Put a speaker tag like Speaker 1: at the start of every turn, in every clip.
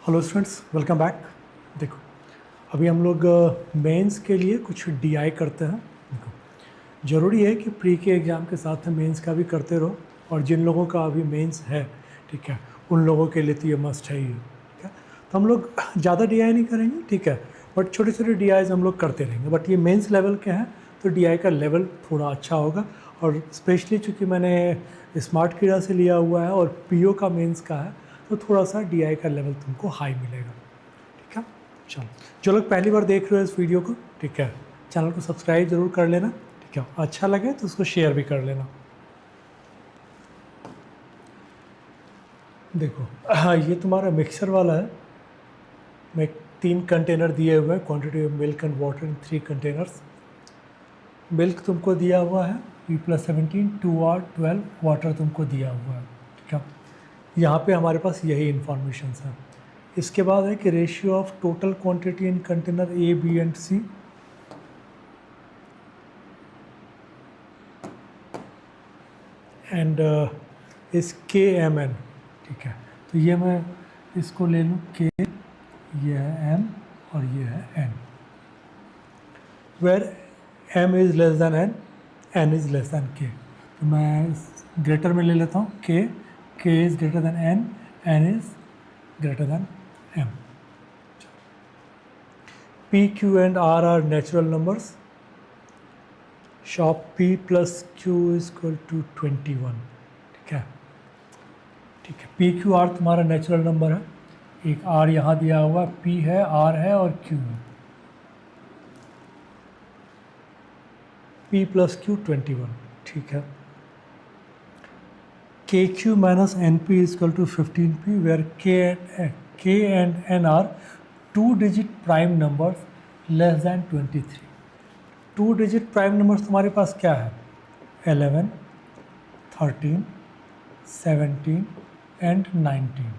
Speaker 1: Hello students, welcome back. देखो, अभी हम लोग मेंस के लिए कुछ डीआई करते हैं। देखो, ज़रूरी है कि प्री के एग्ज़ाम के साथ में मेंस का भी करते रहो, और जिन लोगों का अभी मेंस है, ठीक है, उन लोगों के लिए तो ये मस्ट है ही, ठीक है। तो हम लोग ज़्यादा डीआई नहीं करेंगे, ठीक है, बट छोटे छोटे डीआईज हम लोग करते रहेंगे। बट ये मेंस लेवल के हैं तो डीआई का लेवल थोड़ा अच्छा होगा, और स्पेशली चूँकि मैंने स्मार्ट कीड़ा से लिया हुआ है और पीओ का मेंस का है, तो थोड़ा सा डीआई का लेवल तुमको हाई मिलेगा, ठीक है। चलो, जो लोग पहली बार देख रहे हो इस वीडियो को, ठीक है, चैनल को सब्सक्राइब जरूर कर लेना, ठीक है। अच्छा लगे तो उसको शेयर भी कर लेना। देखो, हाँ, ये तुम्हारा मिक्सर वाला है। मैं 3 कंटेनर दिए हुए हैं, quantity of milk and water in 3 containers. Milk तुमको दिया हुआ है P+17 2R 12, वाटर तुमको दिया हुआ है, ठीक है। यहाँ पे हमारे पास यही इंफॉर्मेशन है। इसके बाद है कि ratio of total quantity in container A B and C, and इस KMN, ठीक है। तो ये मैं इसको ले लूँ K, ये है M और ये है N, where M is less than N is less than K। तो मैं ग्रेटर में ले लेता हूँ K is greater than N is greater than M। P, Q and R are natural numbers. Shop P plus Q is equal to 21, ठीक है। ठीक है, P Q R तुम्हारा नेचुरल नंबर है। एक R यहाँ दिया हुआ, P है, R है और Q है। P प्लस Q 21, ठीक है। KQ minus NP is equal to 15P, where K and N are 2 digit prime numbers less than 23। 2 digit prime numbers तुम्हारे पास क्या है? 11, 13, 17 एंड 19।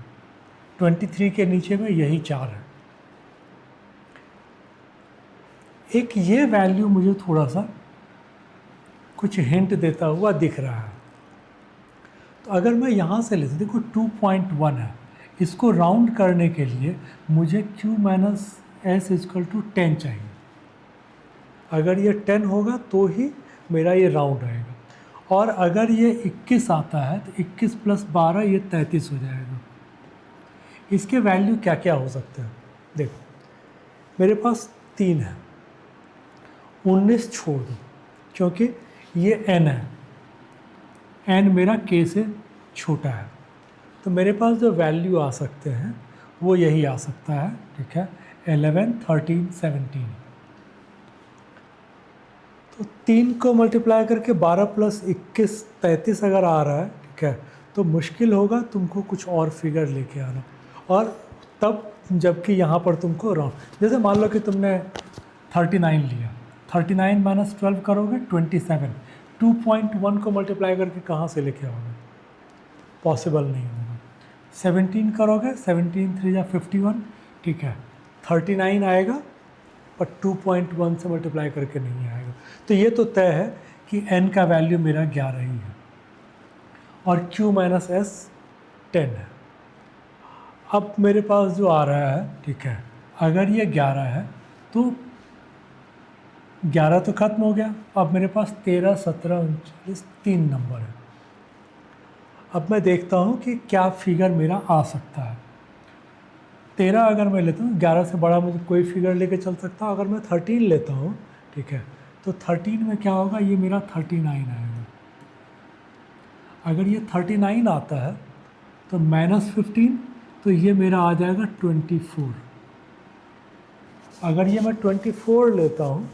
Speaker 1: 23 के नीचे में यही 4 है। एक ये वैल्यू मुझे थोड़ा सा कुछ हिंट देता हुआ दिख रहा है। तो अगर मैं यहाँ से लेता, देखो 2.1 है, इसको राउंड करने के लिए मुझे Q minus S is equal to 10 चाहिए। अगर ये 10 होगा तो ही मेरा ये राउंड रहेगा, और अगर ये 21 आता है तो 21 प्लस 12 ये 33 हो जाएगा। इसके वैल्यू क्या क्या हो सकते हैं? देखो, मेरे पास 3 है, 19 छोड़ दो क्योंकि ये n है, n मेरा k से छोटा है, तो मेरे पास जो वैल्यू आ सकते हैं वो यही आ सकता है, ठीक है। 11, 13, 17। तो 3 को मल्टीप्लाई करके 12 प्लस 21 33 अगर आ रहा है, ठीक है, तो मुश्किल होगा तुमको कुछ और फिगर लेके आना। और तब जबकि यहाँ पर तुमको राउंड, जैसे मान लो कि तुमने 39 लिया, 39 माइनस 12 करोगे 27। 2.1 को मल्टीप्लाई करके कहाँ से लेके आओगे? पॉसिबल नहीं होगा। 17 करोगे, 17 3 या 51, ठीक है, 39 आएगा, पर 2.1 से मल्टीप्लाई करके नहीं आएगा। तो ये तो तय है कि n का वैल्यू मेरा 11 ही है, और Q माइनस एस 10 है। अब मेरे पास जो आ रहा है, ठीक है, अगर ये 11 है तो 11 तो खत्म हो गया। अब मेरे पास 13, 17, 39 3 नंबर है। अब मैं देखता हूँ कि क्या फिगर मेरा आ सकता है। 13 अगर मैं लेता हूँ, 11 से बड़ा मुझे कोई फिगर लेके चल सकता हूँ। अगर मैं 13 लेता हूँ, ठीक है, तो 13 में क्या होगा? ये मेरा 39 आएगा। अगर ये 39 आता है तो -15, तो ये मेरा आ जाएगा 24। अगर ये मैं 24 लेता हूँ,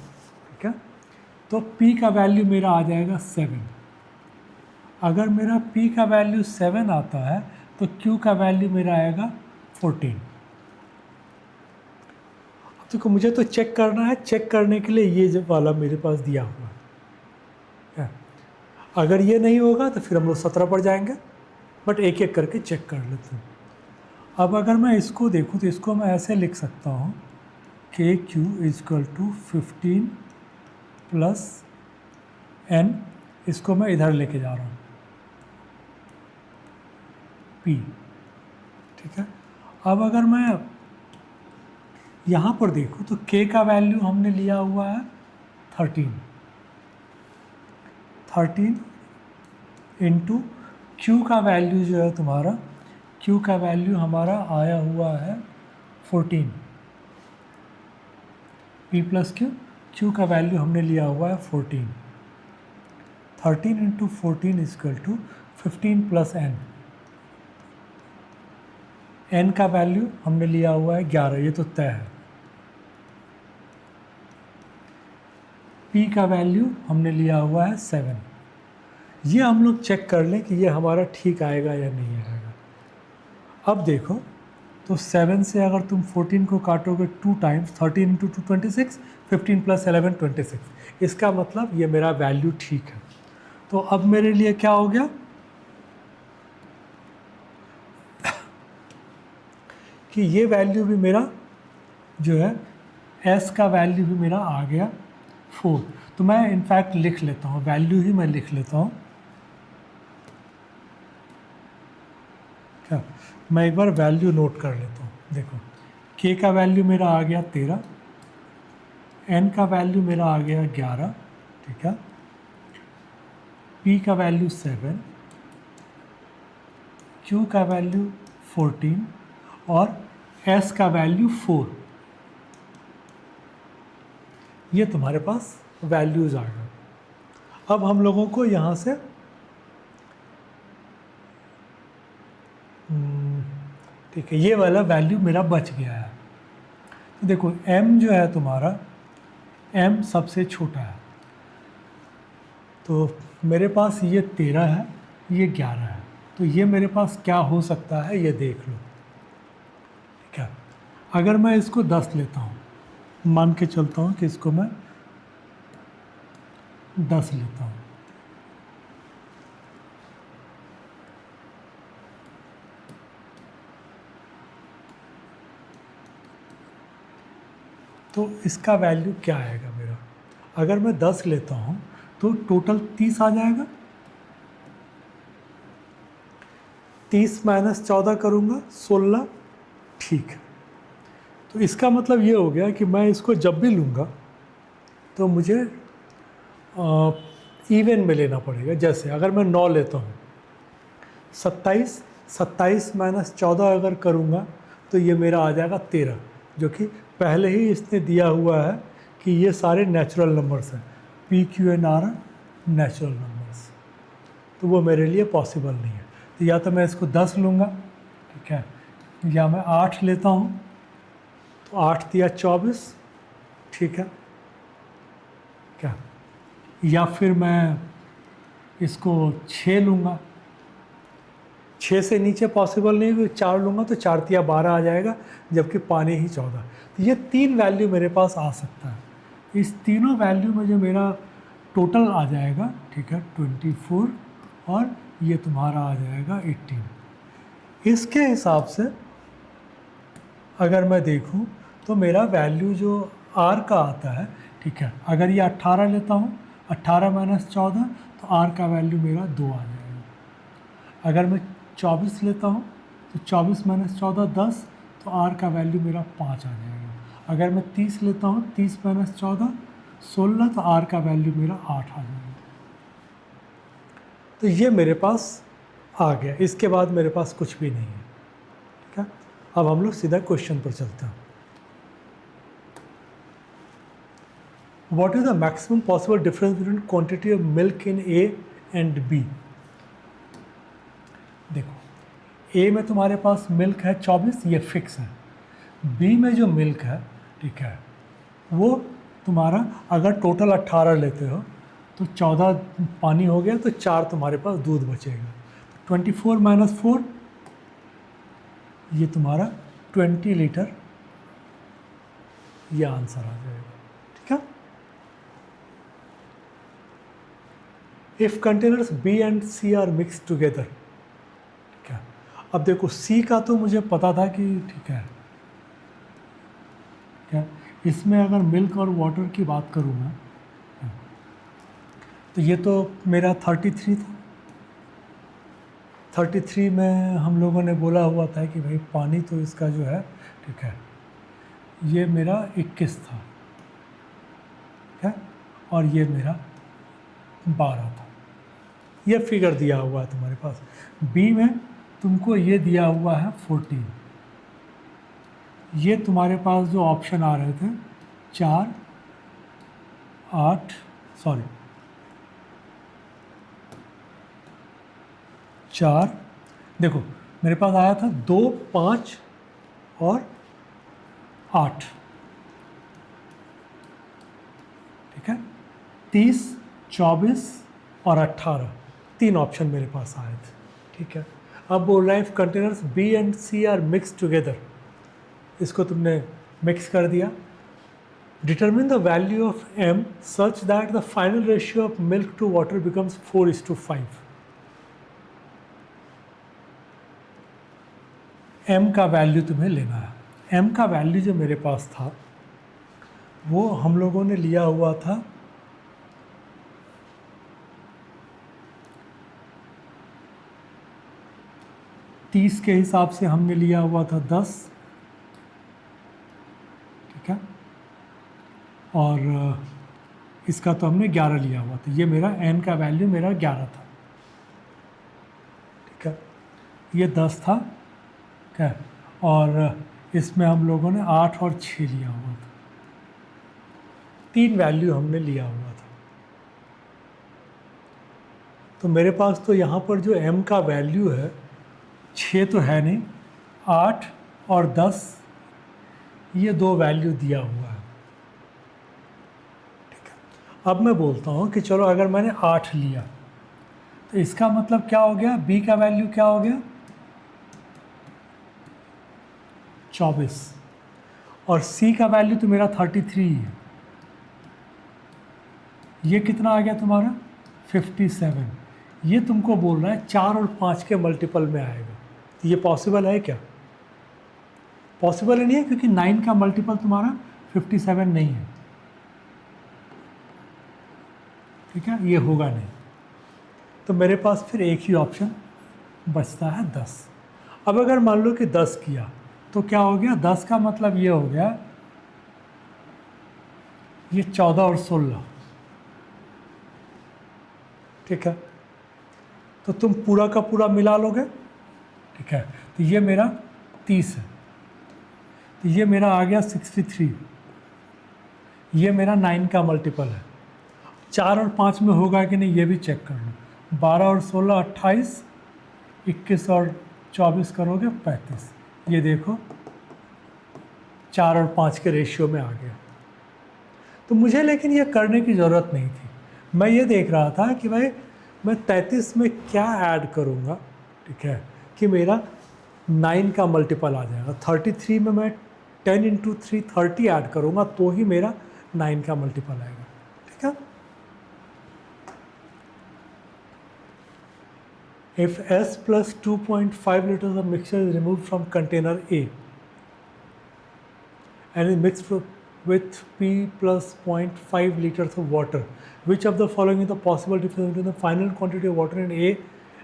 Speaker 1: ठीक है, तो P का वैल्यू मेरा आ जाएगा 7। अगर मेरा P का वैल्यू 7 आता है तो Q का वैल्यू मेरा आएगा 14। अब देखो, मुझे तो चेक करना है, चेक करने के लिए ये जो वाला मेरे पास दिया हुआ है। अगर ये नहीं होगा तो फिर हम लोग 17 पर जाएंगे, बट एक एक करके चेक कर लेते हैं। अब अगर मैं इसको देखूँ तो इसको मैं ऐसे लिख सकता हूँ, KQ is equal to 15 plus N, इसको मैं इधर लेके जा रहा हूँ P, ठीक है। अब अगर मैं यहाँ पर देखूँ तो k का वैल्यू हमने लिया हुआ है 13 इंटू q का वैल्यू जो है तुम्हारा, q का वैल्यू हमारा आया हुआ है 14, p प्लस q का वैल्यू हमने लिया हुआ है 14, 13 into 14 is equal to 15 plus n का वैल्यू हमने लिया हुआ है 11, ये तो तय है। p का वैल्यू हमने लिया हुआ है 7। ये हम लोग चेक कर लें कि ये हमारा ठीक आएगा या नहीं आएगा। अब देखो तो 7 से अगर तुम 14 को काटोगे 2 टाइम्स, 13 इंटू 2 26, 15 प्लस 11 26, इसका मतलब ये मेरा वैल्यू ठीक है। तो अब मेरे लिए क्या हो गया कि ये वैल्यू भी मेरा जो है s का वैल्यू भी मेरा आ गया 4। तो मैं इनफैक्ट लिख लेता हूँ, वैल्यू ही मैं लिख लेता हूँ। क्या, मैं एक बार वैल्यू नोट कर लेता हूँ। देखो k का वैल्यू मेरा आ गया 13, n का वैल्यू मेरा आ गया 11, ठीक है, p का वैल्यू 7, q का वैल्यू 14 और s का वैल्यू 4। ये तुम्हारे पास वैल्यूज़ आ गए। अब हम लोगों को यहाँ से ठीक है, ये वाला वैल्यू मेरा बच गया है। तो देखो m जो है तुम्हारा, m सबसे छोटा है, तो मेरे पास ये 13 है, ये 11 है, तो ये मेरे पास क्या हो सकता है ये देख लो। ठीक है, अगर मैं इसको 10 लेता हूँ, मान के चलता हूँ कि इसको मैं 10 लेता हूँ, तो इसका वैल्यू क्या आएगा मेरा। अगर मैं 10 लेता हूँ तो टोटल 30 आ जाएगा, 30 माइनस 14 करूँगा 16, ठीक है। तो इसका मतलब ये हो गया कि मैं इसको जब भी लूँगा तो मुझे इवन में लेना पड़ेगा। जैसे अगर मैं 9 लेता हूँ, 27 माइनस 14 अगर करूँगा तो ये मेरा आ जाएगा 13, जो कि पहले ही इसने दिया हुआ है कि ये सारे नेचुरल नंबर्स हैं, P Q N are natural numbers, तो वो मेरे लिए पॉसिबल नहीं है। तो या तो मैं इसको 10 लूँगा, ठीक है, या मैं 8 लेता हूँ, तो 8 दिया 24, ठीक है क्या, या फिर मैं इसको 6 लूँगा, 6 से नीचे पॉसिबल नहीं, क्योंकि 4 लूँगा तो 4 तिया 12 आ जाएगा, जबकि पानी ही 14। तो ये 3 वैल्यू मेरे पास आ सकता है। इस तीनों वैल्यू में जो मेरा टोटल आ जाएगा, ठीक है, 24 और ये तुम्हारा आ जाएगा 18। इसके हिसाब से अगर मैं देखूँ तो मेरा वैल्यू जो r का आता है, ठीक है, अगर ये 18 लेता हूँ, 18 माइनस 14, तो r का वैल्यू मेरा 2 आ जाएगा। अगर मैं 24 लेता हूँ तो 24 माइनस 14 10, तो r का वैल्यू मेरा 5 आ जाएगा। अगर मैं 30 लेता हूँ, 30 माइनस 14 16, तो r का वैल्यू मेरा 8 आ जाएगा। तो ये मेरे पास आ गया, इसके बाद मेरे पास कुछ भी नहीं है। ठीक है, अब हम लोग सीधा क्वेश्चन पर चलते हैं। What is the maximum possible difference between quantity of milk in A and B? देखो A में तुम्हारे पास मिल्क है 24, ये फिक्स है। B में जो मिल्क है, ठीक है, वो तुम्हारा अगर टोटल 18 लेते हो तो 14 पानी हो गया, तो 4 तुम्हारे पास दूध बचेगा। 24 माइनस 4, ये तुम्हारा 20 लीटर, ये आंसर आ जाएगा। ठीक है, if containers B and C are mix together, ठीक है, अब देखो C का तो मुझे पता था कि ठीक है, क्या इसमें अगर मिल्क और वाटर की बात करूँ मैं, तो ये तो मेरा 33 था, 33 में हम लोगों ने बोला हुआ था कि भाई पानी तो इसका जो है, ठीक है, ये मेरा 21 था, ठीक है, और ये मेरा 12 था। ये फिगर दिया हुआ है तुम्हारे पास। बी में तुमको ये दिया हुआ है 14। ये तुम्हारे पास जो ऑप्शन आ रहे थे 4, 8, सॉरी 4, देखो मेरे पास आया था 2, 5 और 8, ठीक है, 30, 24 और 18, 3 ऑप्शन मेरे पास आए थे, ठीक है। अब बोल रहा है if containers B and C are mix together, इसको तुमने मिक्स कर दिया। Determine the value of m such that the final ratio of milk to water becomes 4:5। m का वैल्यू तुम्हें लेना है। m का वैल्यू जो मेरे पास था वो हम लोगों ने लिया हुआ था 30 के हिसाब से हमने लिया हुआ था 10, ठीक है, और इसका तो हमने 11 लिया हुआ था। ये मेरा n का वैल्यू मेरा 11 था, ठीक है, ये 10 था, ठीक है, और इसमें हम लोगों ने 8 और 6 लिया हुआ था। 3 वैल्यू हमने लिया हुआ था। तो मेरे पास तो यहाँ पर जो m का वैल्यू है 6 तो है नहीं, 8 और 10 ये 2 वैल्यू दिया हुआ है, ठीक है। अब मैं बोलता हूँ कि चलो अगर मैंने 8 लिया तो इसका मतलब क्या हो गया, b का वैल्यू क्या हो गया 24, और c का वैल्यू तो मेरा 33 है। ये कितना आ गया तुम्हारा 57। ये तुमको बोल रहा है 4 और 5 के मल्टीपल में आएगा। ये पॉसिबल है क्या? पॉसिबल ही नहीं है, क्योंकि 9 का मल्टीपल तुम्हारा 57 नहीं है, ठीक है, ये होगा नहीं। तो मेरे पास फिर एक ही ऑप्शन बचता है 10। अब अगर मान लो कि 10 किया तो क्या हो गया, 10 का मतलब ये हो गया ये 14 और 16, ठीक है, तो तुम पूरा का पूरा मिला लोगे, ठीक है, तो ये मेरा 30 है, तो ये मेरा आ गया 63। ये मेरा 9 का मल्टीपल है। 4 और 5 में होगा कि नहीं ये भी चेक कर लो। 12 और 16 28, 21 और 24 करोगे 35। ये देखो 4 और 5 के रेशियो में आ गया। तो मुझे लेकिन ये करने की ज़रूरत नहीं थी। मैं ये देख रहा था कि भाई मैं 33 में क्या ऐड करूँगा, ठीक है, कि मेरा 9 का मल्टीपल आ जाएगा। 33 में मैं 10 × 3 30 ऐड करूँगा तो ही मेरा 9 का मल्टीपल आएगा, ठीक है। If S plus 2.5 liters of mixture is removed from container A and is mixed with P plus 0.5 liters of water, which of the following is the possible difference between the final quantity of water in A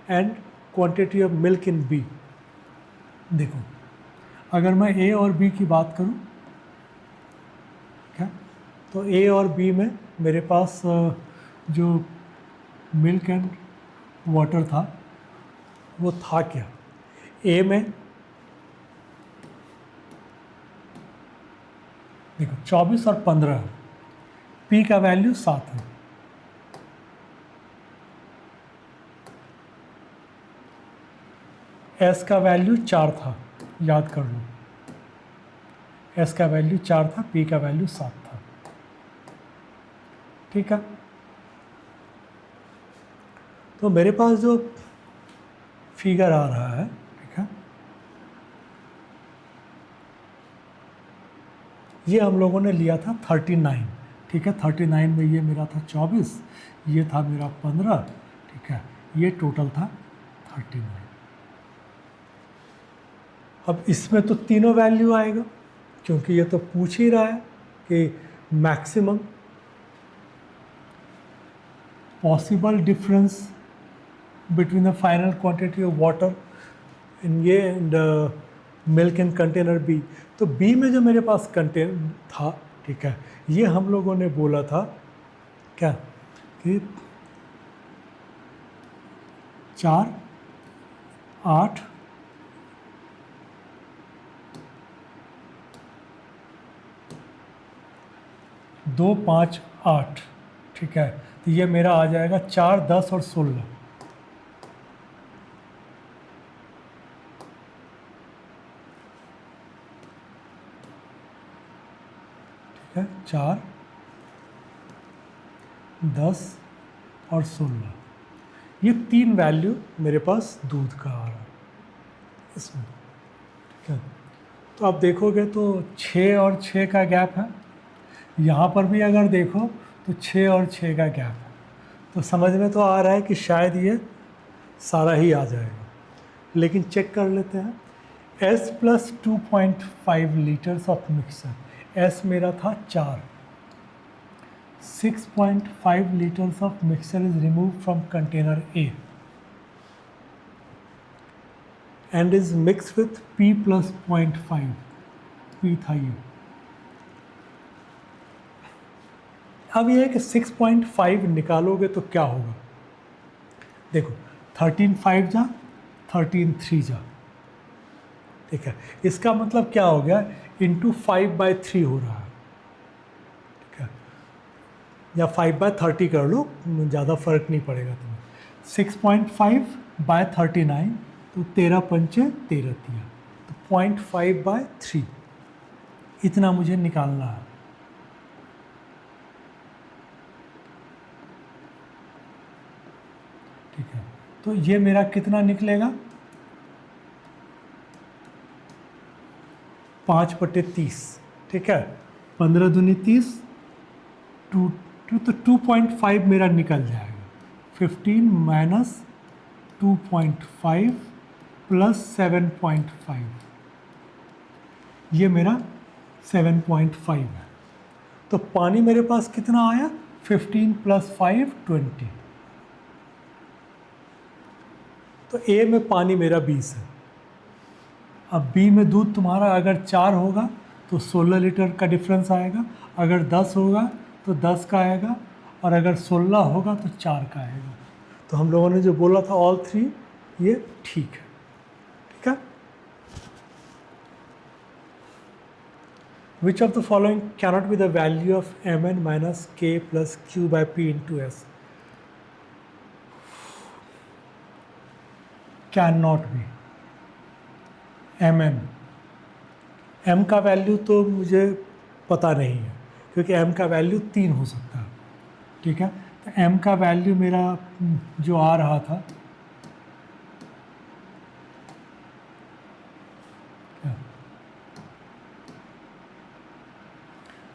Speaker 1: and quantity of milk in B? देखो अगर मैं A और B की बात करूं, ठीक है, तो A और B में मेरे पास जो मिल्क एंड वाटर था वो था क्या। A में देखो 24 और 15, P का वैल्यू 7 है, S का वैल्यू 4 था, याद कर लो, S का वैल्यू 4 था, P का वैल्यू 7 था, ठीक है। तो मेरे पास जो फिगर आ रहा है, ठीक है, ये हम लोगों ने लिया था 39, ठीक है। 39 में ये मेरा था 24, ये था मेरा 15, ठीक है, ये टोटल था 39। अब इसमें तो तीनों वैल्यू आएगा, क्योंकि ये तो पूछ ही रहा है कि maximum possible difference between the final quantity of water in ये and milk in container B. तो B में जो मेरे पास कंटेन था, ठीक है, ये हम लोगों ने बोला था क्या कि 4, 8, 2, 5, 8, ठीक है, तो ये मेरा आ जाएगा 4, 10 और 16, ठीक है, 4, 10 और 16, ये 3 वैल्यू मेरे पास दूध का आ रहा है इसमें, ठीक है। तो आप देखोगे तो 6 और 6 का गैप है, यहाँ पर भी अगर देखो तो 6 और 6 का गैप है, तो समझ में तो आ रहा है कि शायद ये सारा ही आ जाएगा, लेकिन चेक कर लेते हैं। S + 2.5 litres of mixer, S मेरा था 4, 6.5 liters of mixture is removed from container A and is mixed with P + 0.5, P था ये। अब ये है कि 6.5 निकालोगे तो क्या होगा, देखो 13 5 जा 13 3 जा, ठीक है, इसका मतलब क्या हो गया, इंटू 5/3 हो रहा है, ठीक है, या 5/30 कर लो, ज़्यादा फर्क नहीं पड़ेगा तुम्हें। 6.5/39 तो 13 पंचे 13 दिया, तो 0.5/3 इतना मुझे निकालना है, ठीक है। तो ये मेरा कितना निकलेगा, 5/30, ठीक है, 15 दूनी 30, 2 तो 2.5 मेरा निकल जाएगा, 15 - 2.5 + 7.5, ये मेरा 7.5 है। तो पानी मेरे पास कितना आया, 15 + 5 20, तो A में पानी मेरा 20 है। अब B में दूध तुम्हारा अगर 4 होगा तो 16 लीटर का डिफरेंस आएगा, अगर 10 होगा तो 10 का आएगा, और अगर 16 होगा तो 4 का आएगा। तो हम लोगों ने जो बोला था ऑल 3 ये ठीक है, ठीक है। Which of the following cannot be the value of Mn - K + Q/P × S? Cannot be Mn, M का वैल्यू तो मुझे पता नहीं है, क्योंकि M का वैल्यू 3 हो सकता है, ठीक है। तो M का वैल्यू मेरा जो आ रहा था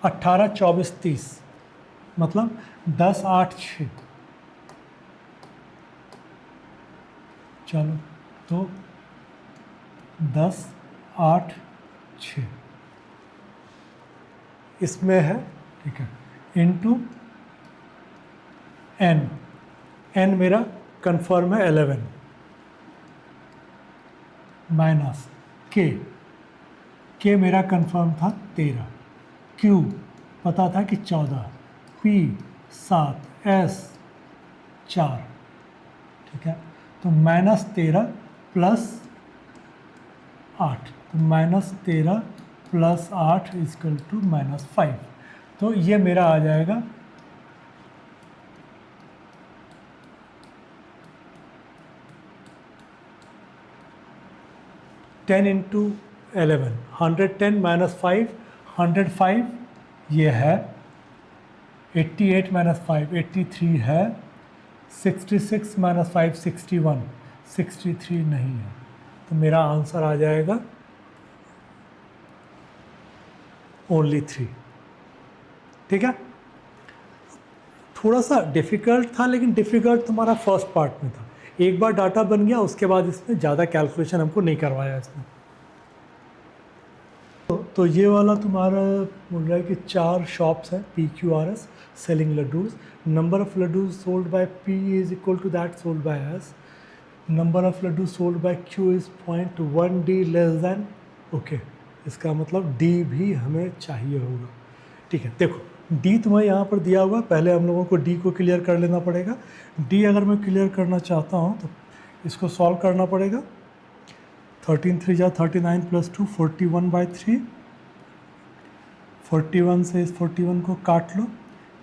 Speaker 1: 18, 24, 30, मतलब 10, 8, 6, चलो तो 10, 8, 6 इसमें है, ठीक है, इंटू n मेरा कंफर्म है 11 माइनस k मेरा कंफर्म था 13, q पता था कि 14, p 7, s 4, ठीक है। तो -13 + 8, तो -13 + 8 = -5, तो ये मेरा आ जाएगा 10 × 11, 110 - 5, 105, ये है 88 - 5, 83 है, 66 - 5, 61, 63 नहीं है, तो मेरा आंसर आ जाएगा ओनली 3, ठीक है। थोड़ा सा डिफ़िकल्ट था, लेकिन डिफ़िकल्ट तुम्हारा फर्स्ट पार्ट में था, एक बार डाटा बन गया उसके बाद इसमें ज़्यादा कैलकुलेशन हमको नहीं करवाया इसमें। तो ये वाला तुम्हारा बोल रहा है कि 4 शॉप्स हैं PQRS selling laddoos, number of laddoos sold by P = that sold by S, number of laddoo sold by Q is 0.1D less than, okay, इसका मतलब डी भी हमें चाहिए होगा। ठीक है, देखो डी तुम्हें यहाँ पर दिया हुआ, पहले हम लोगों को डी को क्लियर कर लेना पड़ेगा। डी अगर मैं क्लियर करना चाहता हूँ तो इसको सॉल्व करना पड़ेगा। 13 3 जा 39 प्लस 2 41/3, 41 से इस 41 को काट लो,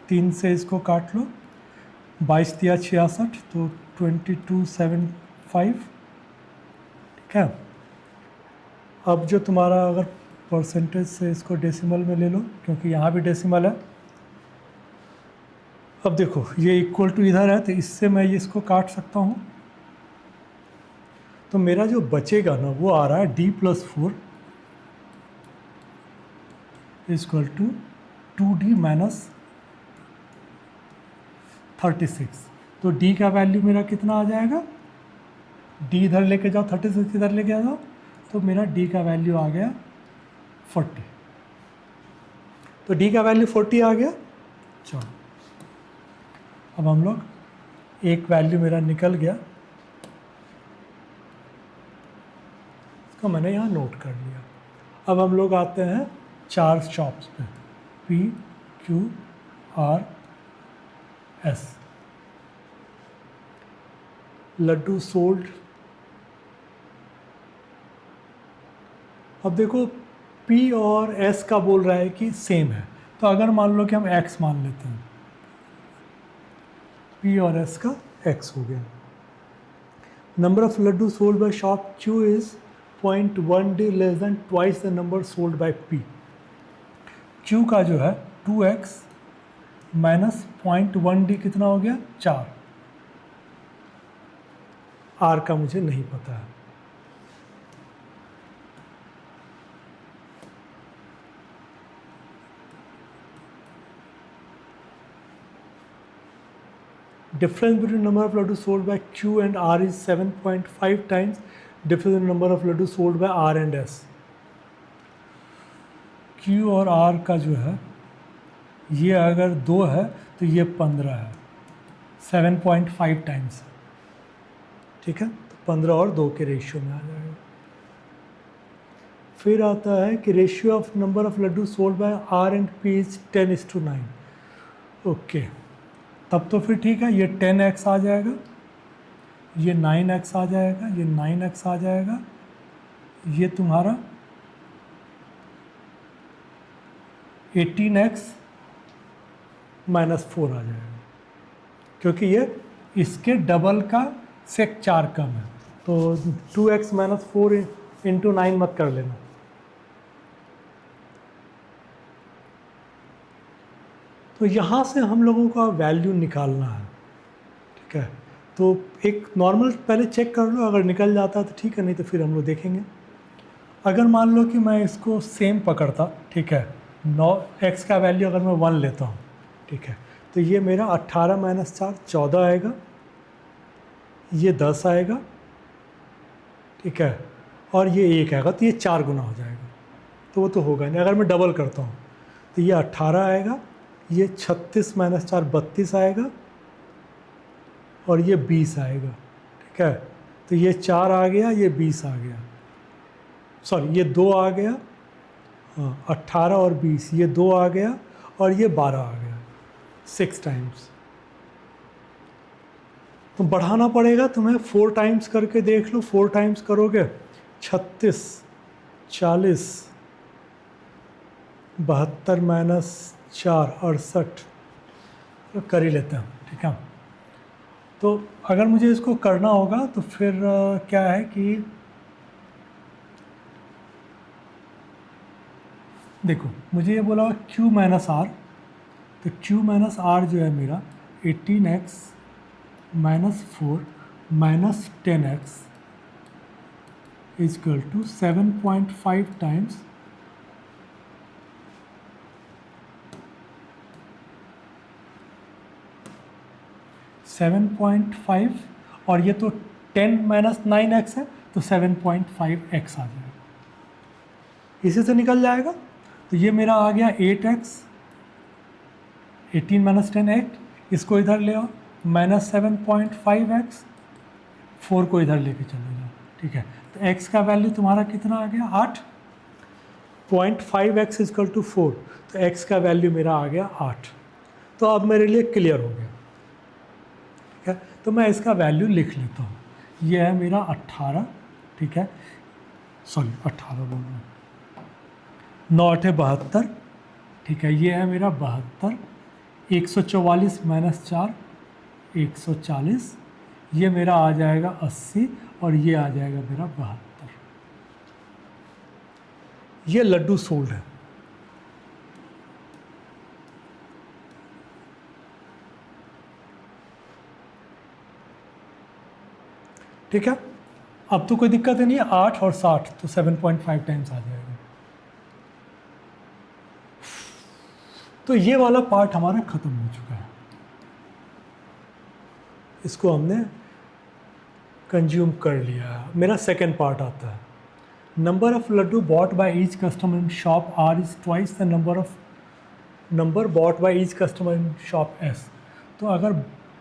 Speaker 1: 3 से इसको काट लो, 22 दिया 66 तो 2275। ठीक है, अब जो तुम्हारा अगर परसेंटेज से इसको डेसिमल में ले लो, क्योंकि यहाँ भी डेसिमल है। अब देखो ये इक्वल टू इधर है तो इससे मैं इसको काट सकता हूँ, तो मेरा जो बचेगा ना वो आ रहा है D+4 equal to 2D minus 36। तो D का वैल्यू मेरा कितना आ जाएगा, D इधर लेके जाओ, 36 इधर लेके आ जाओ, तो मेरा D का वैल्यू आ गया 40। तो D का वैल्यू 40 आ गया। चलो अब हम लोग एक वैल्यू मेरा निकल गया, इसको मैंने यहाँ नोट कर लिया। अब हम लोग आते हैं 4 शॉप्स पे, P Q R S। Laddoo sold, अब देखो P और S का बोल रहा है कि सेम है, तो अगर मान लो कि हम X मान लेते हैं, P और S का X हो गया। Number of laddoo sold by shop Q is 0.1D less than twice the number sold by P। Q का जो है 2X माइनस 0.1D कितना हो गया, 4। R का मुझे नहीं पता है। Difference between number of laddu sold by Q and R is 7.5 times difference in number of laddu sold by R and S। Q और R का जो है ये अगर 2 है तो ये 15 है, 7.5 टाइम्स। ठीक है, तो 15 और 2 के रेशियो में आ जाएगा। फिर आता है कि ratio of number of laddoo sold by R and P is 10:9। Okay, तब तो फिर ठीक है, ये 10x आ जाएगा, ये 9x आ जाएगा, ये 9x आ जाएगा, ये तुम्हारा 18x माइनस 4 आ जाएगा, क्योंकि ये इसके डबल का से 4 कम है। तो 2x माइनस 4 इंटू 9 मत कर लेना। तो यहाँ से हम लोगों का वैल्यू निकालना है। ठीक है, तो एक नॉर्मल पहले चेक कर लो, अगर निकल जाता है तो ठीक है, नहीं तो फिर हम लोग देखेंगे। अगर मान लो कि मैं इसको सेम पकड़ता, ठीक है, 9x का वैल्यू अगर मैं 1 लेता हूँ, ठीक है, तो ये मेरा 18 माइनस 4 14 आएगा, ये 10 आएगा, ठीक है, और ये 1 आएगा, तो ये 4 गुना हो जाएगा। तो वो तो होगा नहीं। अगर मैं डबल करता हूँ तो ये 18 आएगा, ये 36 माइनस 4 32 आएगा, और ये 20 आएगा। ठीक है, तो ये 4 आ गया, ये 20 आ गया, सॉरी ये 2 आ गया, हाँ 18 और 20, ये 2 आ गया, और ये 12 आ गया, 6 टाइम्स। तो बढ़ाना पड़ेगा तुम्हें, 4 टाइम्स करके देख लो। 4 टाइम्स करोगे 36 40 72 माइनस 4 68 कर ही लेते हैं। ठीक है, तो अगर मुझे इसको करना होगा तो फिर क्या है कि देखो मुझे ये बोला Q माइनस R, तो Q माइनस R जो है मेरा 18x minus 4 minus 10x is equal to 7.5 times 7.5, और ये तो 10 माइनस 9x है, तो 7.5x आ जाएगा, इसी से निकल जाएगा। तो ये मेरा आ गया 8x, 18 माइनस 10 8, इसको इधर ले आओ, माइनस 7.5x, 4 को इधर लेके चले जाओ, ठीक है। तो x का वैल्यू तुम्हारा कितना आ गया 8, 0.5x इजकल टू 4, तो x का वैल्यू मेरा आ गया 8। तो अब मेरे लिए क्लियर हो गया, ठीक है। तो मैं इसका वैल्यू लिख लेता हूँ, ये है मेरा 18, ठीक है, सॉरी 18 बोल रहा हूँ, 9 8 72, ठीक है, ये है मेरा 72, 144 माइनस 4 140, ये मेरा आ जाएगा 80 और ये आ जाएगा मेरा 72। ये लड्डू सोल्ड है। ठीक है, अब तो कोई दिक्कत ही नहीं है, 8 और 60 तो 7.5 टाइम्स आ जाएगा। तो ये वाला पार्ट हमारा खत्म हो चुका है, इसको हमने कंज्यूम कर लिया। मेरा सेकेंड पार्ट आता है, number of laddoo bought by each customer in shop R is twice the number bought by each customer in shop S. तो अगर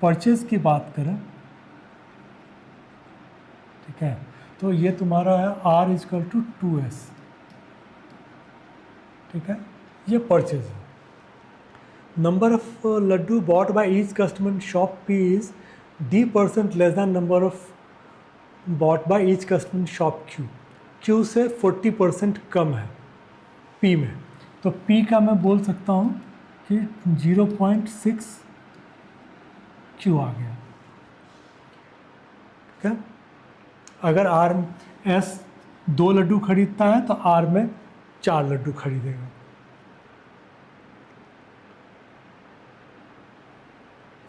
Speaker 1: परचेज की बात करें, ठीक है, तो ये तुम्हारा है आर इजकल टू 2s, ठीक है, ये परचेज है। Number of laddoo bought by each customer in shop P is d% less than number of bought by each customer in shop Q. Q से 40% कम है पी में, तो पी का मैं बोल सकता हूँ कि 0.6 क्यू आ गया, ठीक है। अगर आर एस 2 लड्डू खरीदता है तो आर में 4 लड्डू खरीदेगा।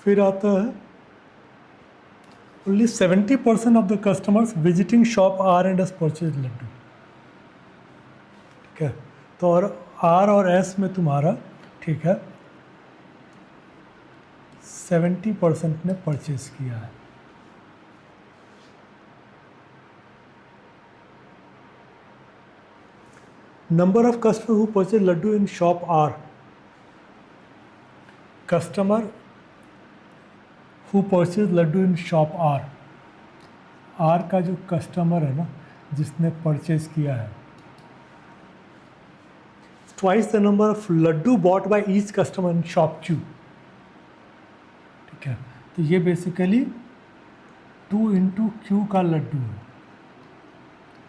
Speaker 1: फिर आता है only 70% of the customers visiting shop R and S purchase laddoo, ठीक है। तो आर और एस में तुम्हारा, ठीक है, 70% ने परचेज किया है। Number of customer who purchase laddoo in shop R, customer who purchase laddoo in shop R, R का जो कस्टमर है ना जिसने परचेज किया है, twice the number of laddoo bought by each customer in shop Q, ठीक है। तो ये बेसिकली 2 इंटू क्यू का लड्डू है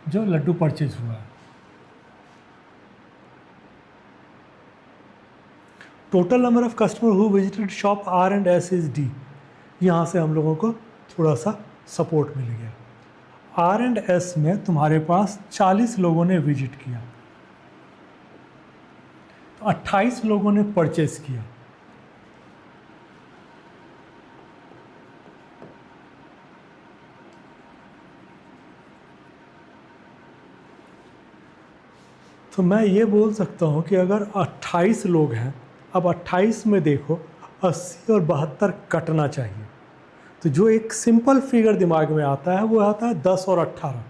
Speaker 1: जो लड्डू परचेज हुआ है। Total number of customer who visited shop R and S is D. यहाँ से हम लोगों को थोड़ा सा सपोर्ट मिल गया। आर एंड एस में तुम्हारे पास 40 लोगों ने विजिट किया, तो 28 लोगों ने परचेज किया। तो मैं ये बोल सकता हूँ कि अगर 28 लोग हैं, अब 28 में देखो 80 और 72 कटना चाहिए, तो जो एक सिंपल फिगर दिमाग में आता है वो आता है 10 और 18,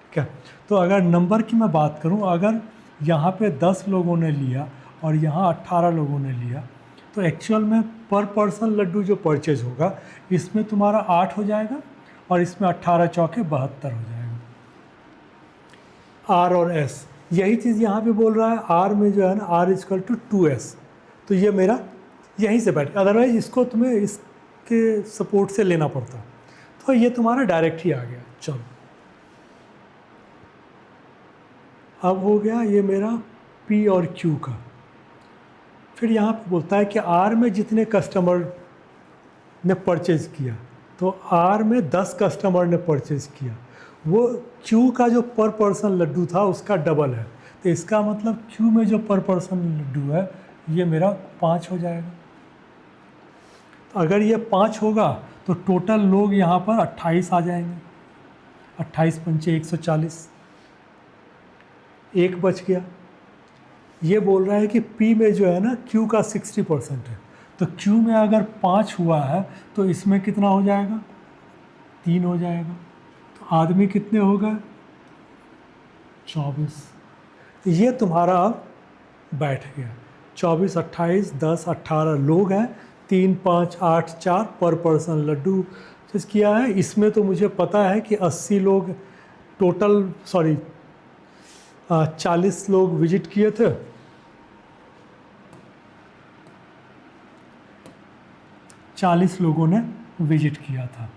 Speaker 1: ठीक है। तो अगर नंबर की मैं बात करूँ, अगर यहाँ पे 10 लोगों ने लिया और यहाँ 18 लोगों ने लिया, तो एक्चुअल में पर पर्सन लड्डू जो परचेज होगा इसमें तुम्हारा 8 हो जाएगा और इसमें 18 चौके 72 हो जाएगा। आर और एस यही चीज़ यहाँ पे बोल रहा है, आर में जो है ना आर इजकल टू 2s, तो ये मेरा यहीं से बैठ, अदरवाइज इसको तुम्हें इसके सपोर्ट से लेना पड़ता, तो ये तुम्हारा डायरेक्ट ही आ गया। चलो अब हो गया ये मेरा P और Q का। फिर यहाँ पे बोलता है कि R में जितने कस्टमर ने परचेज़ किया, तो R में 10 कस्टमर ने परचेज़ किया, वो Q का जो पर पर्सन लड्डू था उसका डबल है, तो इसका मतलब Q में जो पर पर्सन लड्डू है ये मेरा 5 हो जाएगा। तो अगर ये 5 होगा तो टोटल लोग यहाँ पर 28 आ जाएंगे, 28 पंचे 140, एक बच गया। ये बोल रहा है कि P में जो है ना Q का 60% है, तो Q में अगर 5 हुआ है तो इसमें कितना हो जाएगा, 3 हो जाएगा। तो आदमी कितने हो गए, 24। तो ये तुम्हारा अब बैठ गया, 24 28 10 18 लोग हैं, 3 5 8 4 पर पर्सन लड्डू परचेज किया है। इसमें तो मुझे पता है कि 80 लोग टोटल, 40 लोग विजिट किए थे, 40 लोगों ने विजिट किया था।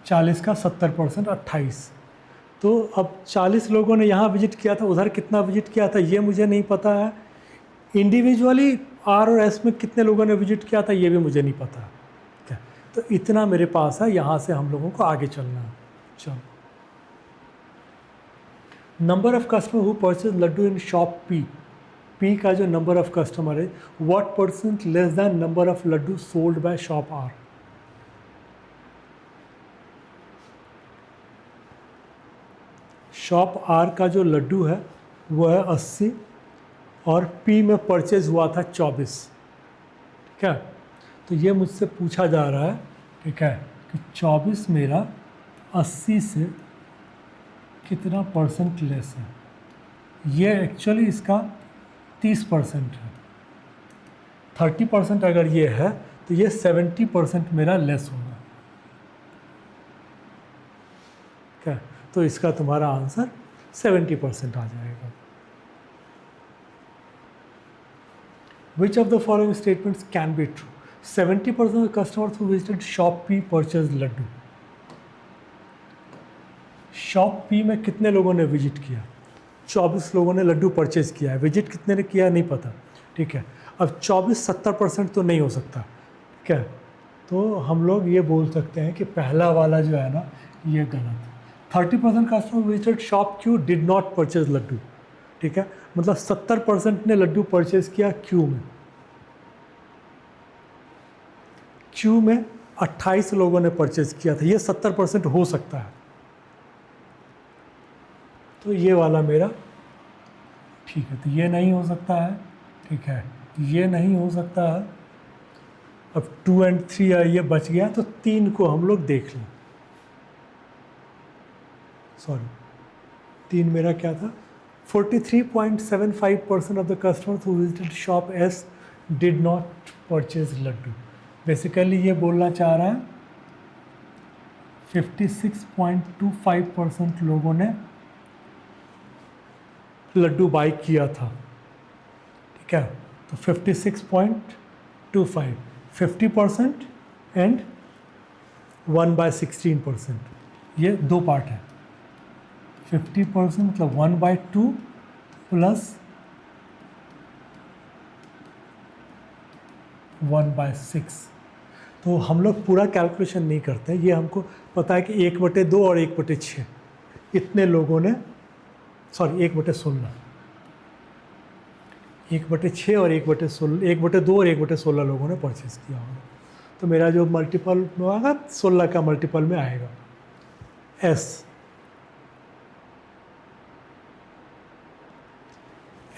Speaker 1: 40 का 70% 28। तो अब 40 लोगों ने यहाँ विजिट किया था, उधर कितना विजिट किया था ये मुझे नहीं पता है। इंडिविजुअली आर और एस में कितने लोगों ने विजिट किया था ये भी मुझे नहीं पता। ठीक है, तो इतना मेरे पास है, यहाँ से हम लोगों को आगे चलना है। चलो, number of customer who purchase laddoo in shop P, P का जो नंबर ऑफ कस्टमर है, what percent less than number of laddoo sold by shop R. Shop R का जो लड्डू है वो है 80 और पी में परचेज हुआ था 24। ठीक है, तो ये मुझसे पूछा जा रहा है, ठीक है, कि 24 मेरा 80 से कितना परसेंट लेस है। ये एक्चुअली इसका 30% है। 30% अगर ये है तो ये 70% मेरा लेस होगा। ठीक है, तो इसका तुम्हारा आंसर 70% आ जाएगा। Which of the following statements can be true? 70% of the customers who visited shop P purchased laddoo. Shop P में कितने लोगों ने विजिट किया? 24 लोगों ने लड्डू परचेज किया है। विजिट कितने ने किया नहीं पता। ठीक है, अब 24-70% तो नहीं हो सकता। ठीक है, तो हम लोग ये बोल सकते हैं कि पहला वाला जो है ना ये गलत है। 30% customer visited shop Q did not purchase laddoo. ठीक है, मतलब 70% ने लड्डू परचेज किया Q में। Q में 28 लोगों ने परचेज किया था, ये 70% हो सकता है। तो ये वाला मेरा ठीक है, तो ये नहीं हो सकता है। ठीक है, ये नहीं हो सकता है। अब 2 और 3 ये बच गया, तो 3 को हम लोग देख लें। सॉरी, 3 मेरा क्या था? 43.75% of the customers who visited shop S did not purchase laddoo. Basically ये बोलना चाह रहा है 56.25% लोगों ने लड्डू बाई किया था। ठीक है, तो 56.25, 50% एंड 1/16%, ये दो पार्ट है। 50% मतलब 1/2 प्लस 1/6। तो हम लोग पूरा कैलकुलेशन नहीं करते, ये हमको पता है कि 1/2 और 1/6 इतने लोगों ने, सॉरी 1/16, 1/6 और 1/16, 1/2 और 1/16 लोगों ने परचेज किया होगा। तो मेरा जो मल्टीपल में आएगा 16 का मल्टीपल में आएगा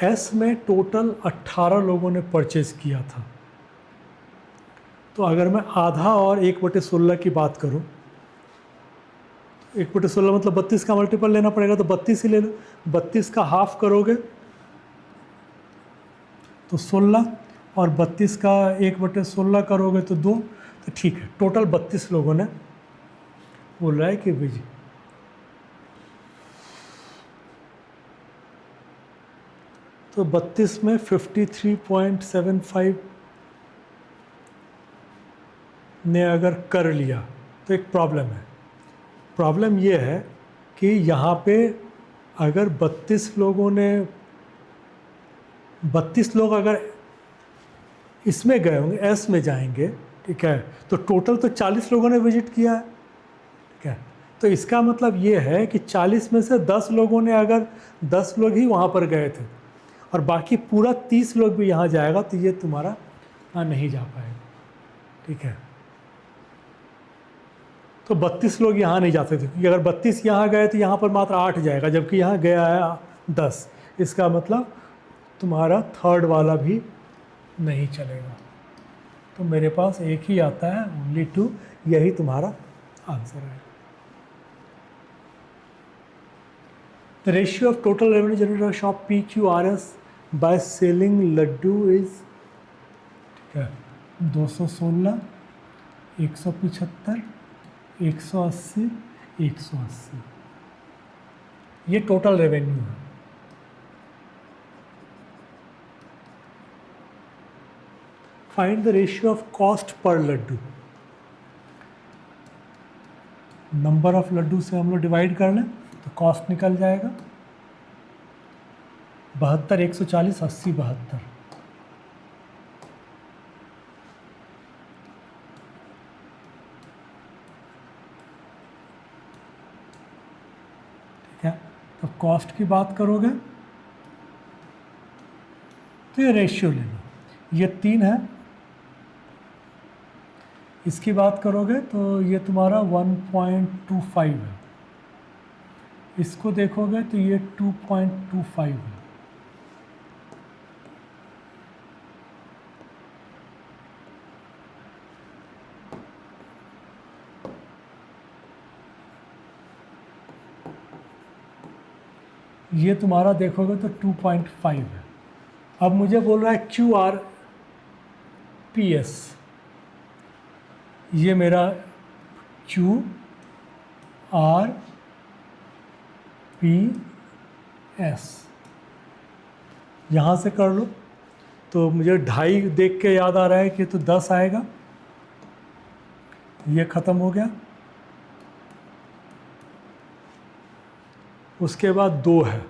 Speaker 1: एस में टोटल 18 लोगों ने परचेज किया था। तो अगर मैं आधा और 1/16 की बात करूं, 1/16 मतलब 32 का मल्टीपल लेना पड़ेगा, तो 32 ही ले लो। 32 का हाफ करोगे तो 16, और 32 का 1/16 करोगे तो 2। तो ठीक है, टोटल 32 लोगों ने बोल रहा है कि विजय। तो 32 में 53.75 ने अगर कर लिया तो एक प्रॉब्लम है। प्रॉब्लम ये है कि यहाँ पे अगर 32 लोगों ने, 32 लोग अगर इसमें गए होंगे, एस में जाएंगे, ठीक है, तो टोटल तो 40 लोगों ने विजिट किया है। ठीक है, तो इसका मतलब ये है कि 40 में से 10 लोगों ने, अगर 10 लोग ही वहाँ पर गए थे और बाकी पूरा 30 लोग भी यहाँ जाएगा, तो ये तुम्हारा नहीं जा पाएगा। ठीक है, तो 32 लोग यहाँ नहीं जा सकते, क्योंकि अगर 32 यहाँ गए तो यहाँ पर मात्र 8 जाएगा, जबकि यहाँ गया है 10। इसका मतलब तुम्हारा थर्ड वाला भी नहीं चलेगा। तो मेरे पास एक ही आता है, ओनली 2, यही तुम्हारा आंसर है। The ratio of total revenue generated by shop PQRS by selling laddoo is, ठीक है, 216 175, 180, 180, ये टोटल रेवेन्यू है। Find the ratio of cost per laddoo. Number of Laddu से हम लोग डिवाइड कर लें तो कॉस्ट निकल जाएगा 72, 140, 80, 72। ठीक है, तो कॉस्ट की बात करोगे तो ये रेशियो ले लो, ये 3 है। इसकी बात करोगे तो ये तुम्हारा 1.25 है। इसको देखोगे तो ये 2.25 है। ये तुम्हारा देखोगे तो 2.5 है। अब मुझे बोल रहा है QRPS, ये मेरा QRPS यहाँ से कर लो तो मुझे 2.5 देख के याद आ रहा है कि तो 10 आएगा। ये ख़त्म हो गया। उसके बाद 2 है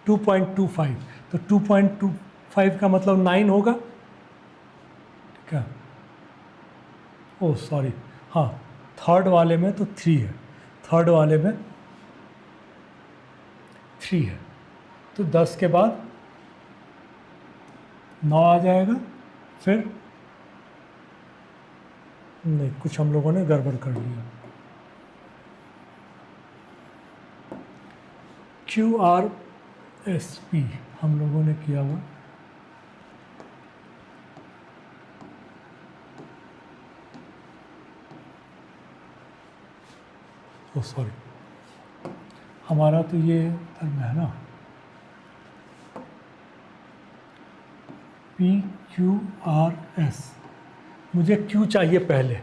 Speaker 1: 2.25, तो 2.25 का मतलब 9 होगा। ठीक है, ओह सॉरी, हाँ थर्ड वाले में तो 3 है, थर्ड वाले में 3 है, तो 10 के बाद 9 आ जाएगा। फिर नहीं, कुछ हम लोगों ने गड़बड़ कर लिया। QRSP हम लोगों ने किया हुआ, ओ सॉरी, हमारा तो ये है ना PQRS। मुझे Q चाहिए पहले,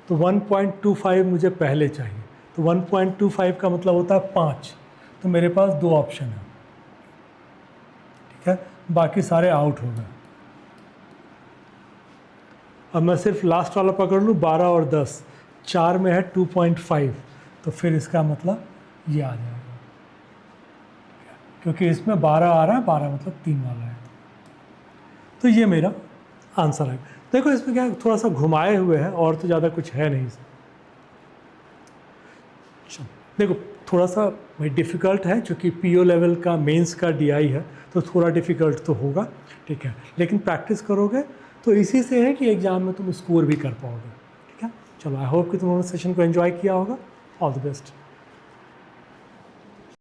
Speaker 1: तो 1.25 मुझे पहले चाहिए, तो 1.25 का मतलब होता है 5, तो मेरे पास 2 ऑप्शन है। ठीक है, बाकी सारे आउट हो गए। अब मैं सिर्फ लास्ट वाला पकड़ लूँ, 12 और 10, 4 में है 2.5, तो फिर इसका मतलब ये आ जाएगा, क्योंकि इसमें 12 आ रहा है, 12 मतलब 3 वाला है। तो ये मेरा आंसर है। देखो इसमें क्या थोड़ा सा घुमाए हुए है, और तो ज़्यादा कुछ है नहीं। देखो थोड़ा सा भाई डिफ़िकल्ट है, क्योंकि PO लेवल का मेंस का DI है, तो थोड़ा डिफ़िकल्ट तो होगा। ठीक है, लेकिन प्रैक्टिस करोगे तो इसी से है कि एग्ज़ाम में तुम स्कोर भी कर पाओगे। ठीक है, चलो आई होप कि तुमने सेशन को एंजॉय किया होगा। All the best.